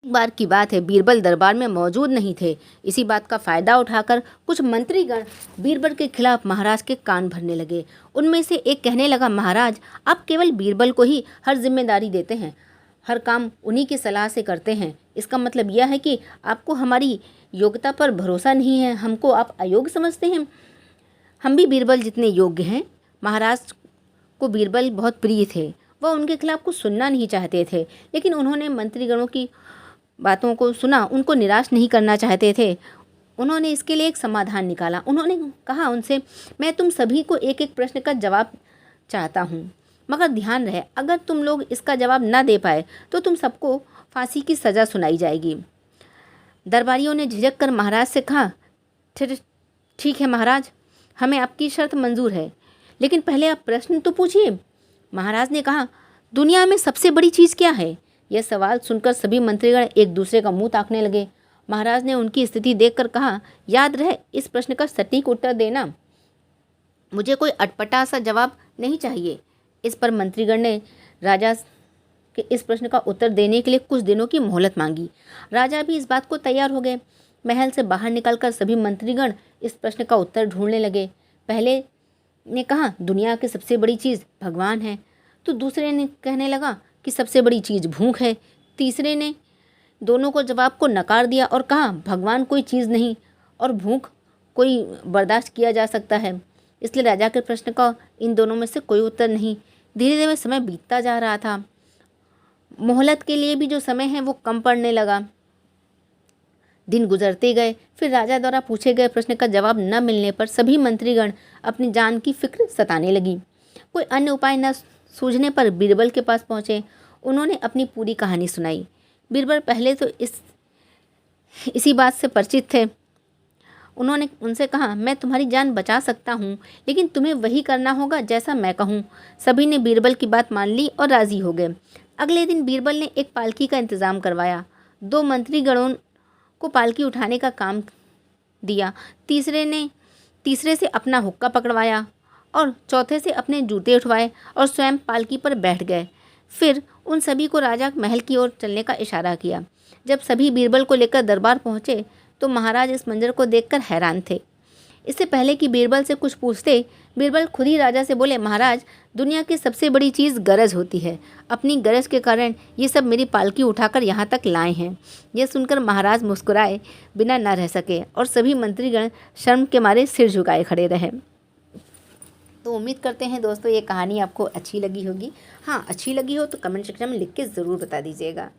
एक बार की बात है, बीरबल दरबार में मौजूद नहीं थे। इसी बात का फ़ायदा उठाकर कुछ मंत्रीगण बीरबल के खिलाफ महाराज के कान भरने लगे। उनमें से एक कहने लगा, महाराज आप केवल बीरबल को ही हर जिम्मेदारी देते हैं, हर काम उन्हीं की सलाह से करते हैं। इसका मतलब यह है कि आपको हमारी योग्यता पर भरोसा नहीं है, हमको आप अयोग्य समझते हैं। हम भी बीरबल जितने योग्य हैं। महाराज को बीरबल बहुत प्रिय थे, वह उनके खिलाफ कुछ सुनना नहीं चाहते थे, लेकिन उन्होंने मंत्रीगणों की बातों को सुना, उनको निराश नहीं करना चाहते थे। उन्होंने इसके लिए एक समाधान निकाला। उन्होंने कहा उनसे, मैं तुम सभी को एक एक प्रश्न का जवाब चाहता हूँ, मगर ध्यान रहे अगर तुम लोग इसका जवाब न दे पाए तो तुम सबको फांसी की सज़ा सुनाई जाएगी। दरबारियों ने झिझक कर महाराज से कहा, ठीक है महाराज, हमें आपकी शर्त मंजूर है, लेकिन पहले आप प्रश्न तो पूछिए। महाराज ने कहा, दुनिया में सबसे बड़ी चीज़ क्या है? यह सवाल सुनकर सभी मंत्रीगण एक दूसरे का मुंह ताकने लगे। महाराज ने उनकी स्थिति देखकर कहा, याद रहे इस प्रश्न का सटीक उत्तर देना, मुझे कोई अटपटा सा जवाब नहीं चाहिए। इस पर मंत्रीगण ने राजा के इस प्रश्न का उत्तर देने के लिए कुछ दिनों की मोहलत मांगी। राजा भी इस बात को तैयार हो गए। महल से बाहर निकलकर सभी मंत्रीगण इस प्रश्न का उत्तर ढूंढने लगे। पहले ने कहा, दुनिया की सबसे बड़ी चीज़ भगवान है। तो दूसरे ने कहने लगा कि सबसे बड़ी चीज़ भूख है। तीसरे ने दोनों को जवाब को नकार दिया और कहा, भगवान कोई चीज़ नहीं और भूख कोई बर्दाश्त किया जा सकता है। इसलिए राजा के प्रश्न का इन दोनों में से कोई उत्तर नहीं। धीरे धीरे समय बीतता जा रहा था। मोहलत के लिए भी जो समय है वो कम पड़ने लगा। दिन गुजरते गए। फिर राजा द्वारा पूछे गए प्रश्न का जवाब न मिलने पर सभी मंत्रीगण अपनी जान की फिक्र सताने लगी। कोई अन्य उपाय न सूझने पर बीरबल के पास पहुँचे। उन्होंने अपनी पूरी कहानी सुनाई। बीरबल पहले तो इसी बात से परिचित थे। उन्होंने उनसे कहा, मैं तुम्हारी जान बचा सकता हूँ, लेकिन तुम्हें वही करना होगा जैसा मैं कहूँ। सभी ने बीरबल की बात मान ली और राज़ी हो गए। अगले दिन बीरबल ने एक पालकी का इंतज़ाम करवाया। 2 मंत्रीगणों को पालकी उठाने का काम दिया। तीसरे से अपना हुक्का पकड़वाया और चौथे से अपने जूते उठवाए और स्वयं पालकी पर बैठ गए। फिर उन सभी को राजा महल की ओर चलने का इशारा किया। जब सभी बीरबल को लेकर दरबार पहुँचे तो महाराज इस मंजर को देखकर हैरान थे। इससे पहले कि बीरबल से कुछ पूछते, बीरबल खुद ही राजा से बोले, महाराज दुनिया की सबसे बड़ी चीज़ गरज होती है। अपनी गरज के कारण ये सब मेरी पालकी उठाकर यहाँ तक लाए हैं। यह सुनकर महाराज मुस्कुराए बिना न रह सके और सभी मंत्रीगण शर्म के मारे सिर झुकाए खड़े रहे। तो उम्मीद करते हैं दोस्तों ये कहानी आपको अच्छी लगी होगी। हाँ, अच्छी लगी हो तो कमेंट सेक्शन में लिख के ज़रूर बता दीजिएगा।